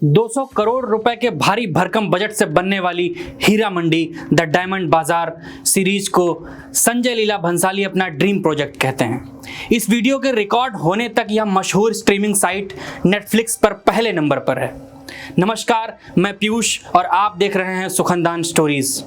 200 करोड़ रुपए के भारी भरकम बजट से बनने वाली हीरा मंडी द डायमंड बाजार सीरीज को संजय लीला भंसाली अपना ड्रीम प्रोजेक्ट कहते हैं। इस वीडियो के रिकॉर्ड होने तक यह मशहूर स्ट्रीमिंग साइट नेटफ्लिक्स पर पहले नंबर पर है। नमस्कार, मैं पीयूष और आप देख रहे हैं सुखनदान स्टोरीज।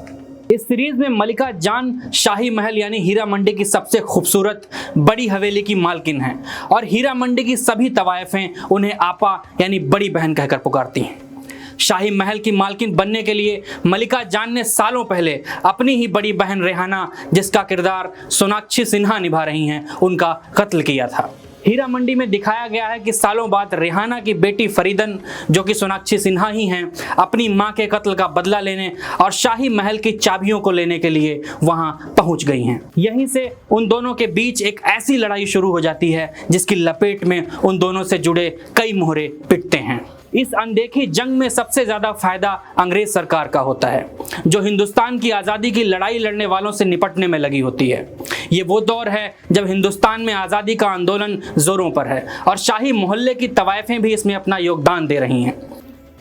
इस सीरीज में मलिका जान शाही महल यानी हीरा मंडी की सबसे खूबसूरत बड़ी हवेली की मालकिन हैं और हीरा मंडी की सभी तवायफें उन्हें आपा यानी बड़ी बहन कहकर पुकारती हैं। शाही महल की मालकिन बनने के लिए मलिका जान ने सालों पहले अपनी ही बड़ी बहन रेहाना, जिसका किरदार सोनाक्षी सिन्हा निभा रही हैं, उनका कत्ल किया था। हीरा मंडी में दिखाया गया है कि सालों बाद रेहाना की बेटी फरीदन, जो कि सोनाक्षी सिन्हा ही हैं, अपनी मां के कत्ल का बदला लेने और शाही महल की चाबियों को लेने के लिए वहां पहुंच गई हैं। यहीं से उन दोनों के बीच एक ऐसी लड़ाई शुरू हो जाती है जिसकी लपेट में उन दोनों से जुड़े कई मोहरे पिटते हैं। इस अनदेखी जंग में सबसे ज्यादा फायदा अंग्रेज सरकार का होता है, जो हिंदुस्तान की आज़ादी की लड़ाई लड़ने वालों से निपटने में लगी होती है। ये वो दौर है जब हिंदुस्तान में आज़ादी का आंदोलन जोरों पर है और शाही मोहल्ले की तवायफें भी इसमें अपना योगदान दे रही हैं।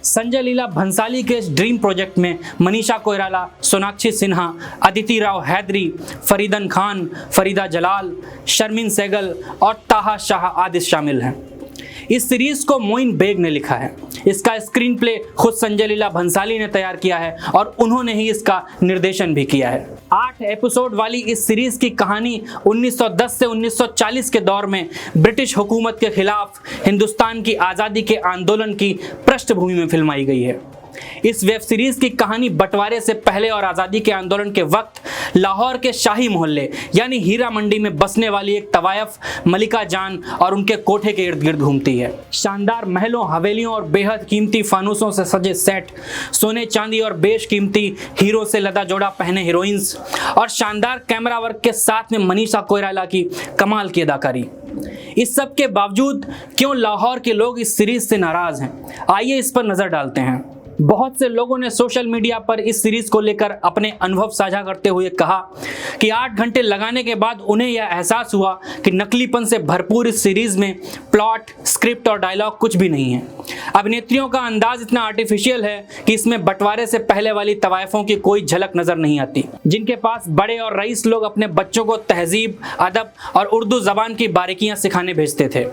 संजय लीला भंसाली के इस ड्रीम प्रोजेक्ट में मनीषा कोइराला, सोनाक्षी सिन्हा, अदिति राव हैदरी, फरीदन खान, फरीदा जलाल, शर्मिन सहगल और ताहा शाह आदि शामिल हैं। इस सीरीज को मोइन बेग ने लिखा है। इसका स्क्रीन प्ले खुद संजय लीला भंसाली ने तैयार किया है और उन्होंने ही इसका निर्देशन भी किया है। 8 एपिसोड वाली इस सीरीज की कहानी 1910 से 1940 के दौर में ब्रिटिश हुकूमत के खिलाफ हिंदुस्तान की आज़ादी के आंदोलन की पृष्ठभूमि में फिल्माई गई है। इस वेब सीरीज की कहानी बंटवारे से पहले और आज़ादी के आंदोलन के वक्त लाहौर के शाही मोहल्ले यानी हीरा मंडी में बसने वाली एक तवायफ मलिका जान और उनके कोठे के इर्द गिर्द घूमती है। शानदार महलों, हवेलियों और बेहद कीमती फानूसों से सजे सेट, सोने चांदी और बेशकीमती हीरो से लदा जोड़ा पहने हीरोइंस और शानदार कैमरा वर्क के साथ में मनीषा कोइराला की कमाल की अदाकारी। इस सब के बावजूद क्यों लाहौर के लोग इस सीरीज से नाराज हैं? आइए इस पर नजर डालते हैं। बहुत से लोगों ने सोशल मीडिया पर इस सीरीज को लेकर अपने अनुभव साझा करते हुए कहा कि 8 घंटे लगाने के बाद उन्हें यह एहसास हुआ कि नकलीपन से भरपूर इस सीरीज में प्लॉट, स्क्रिप्ट और डायलॉग कुछ भी नहीं है। अभिनेत्रियों का अंदाज इतना आर्टिफिशियल है कि इसमें बंटवारे से पहले वाली तवायफों की कोई झलक नजर नहीं आती, जिनके पास बड़े और रईस लोग अपने बच्चों को तहजीब, अदब और उर्दू जबान की बारीकियां सिखाने भेजते थे।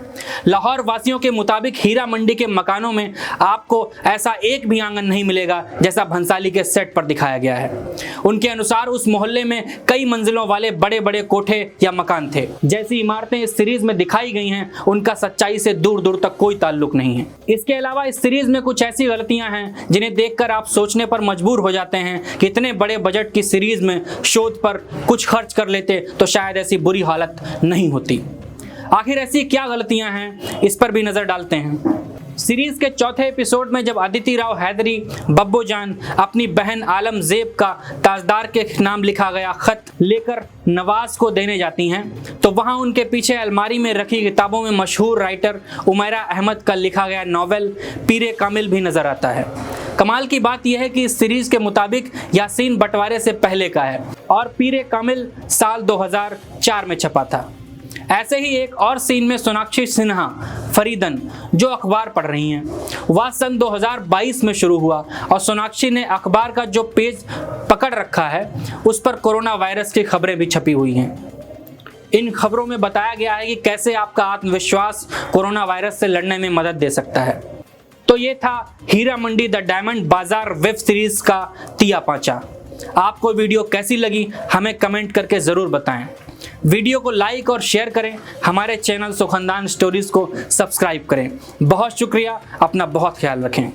लाहौर वासियों के मुताबिक हीरा मंडी के मकानों में आपको ऐसा एक भी नहीं मिलेगा जैसा भंसाली के सेट पर दिखाया गया है। उनके अनुसार उस मोहल्ले में कई मंजिलों वाले बड़े बड़े कोठे या मकान थे। जैसी इमारतें इस सीरीज में दिखाई गई हैं, उनका सच्चाई से दूर दूर तक कोई ताल्लुक नहीं है। इसके अलावा इस सीरीज में कुछ ऐसी गलतियां हैं जिन्हें देखकर आप सोचने पर मजबूर हो जाते हैं कि इतने बड़े बजट की सीरीज में शोध पर कुछ खर्च कर लेते तो शायद ऐसी बुरी हालत नहीं होती। आखिर ऐसी क्या गलतियां हैं, इस पर भी नजर डालते हैं। सीरीज के चौथे एपिसोड में जब अदिति राव हैदरी, बब्बो जान अपनी बहन आलम ज़ेब का ताजदार के नाम लिखा गया खत लेकर नवाज को देने जाती हैं, तो वहां उनके पीछे अलमारी में रखी किताबों में मशहूर राइटर उमैरा अहमद का लिखा गया नॉवेल पीरे कामिल भी नजर आता है। कमाल की बात यह है कि इस सीरीज के मुताबिक यासीन बंटवारे से पहले का है और पीरे कामिल साल 2004 में छपा था। ऐसे ही एक और सीन में सोनाक्षी सिन्हा, फरीदन, जो अखबार पढ़ रही हैं, वह सन 2022 में शुरू हुआ और सोनाक्षी ने अखबार का जो पेज पकड़ रखा है उस पर कोरोना वायरस की खबरें भी छपी हुई हैं। इन खबरों में बताया गया है कि कैसे आपका आत्मविश्वास कोरोना वायरस से लड़ने में मदद दे सकता है। तो ये था हीरा मंडी द डायमंड बाजार वेब सीरीज का तिया पांचा। आपको वीडियो कैसी लगी हमें कमेंट करके ज़रूर बताएं। वीडियो को लाइक और शेयर करें। हमारे चैनल सुखनदान स्टोरीज को सब्सक्राइब करें। बहुत शुक्रिया। अपना बहुत ख्याल रखें।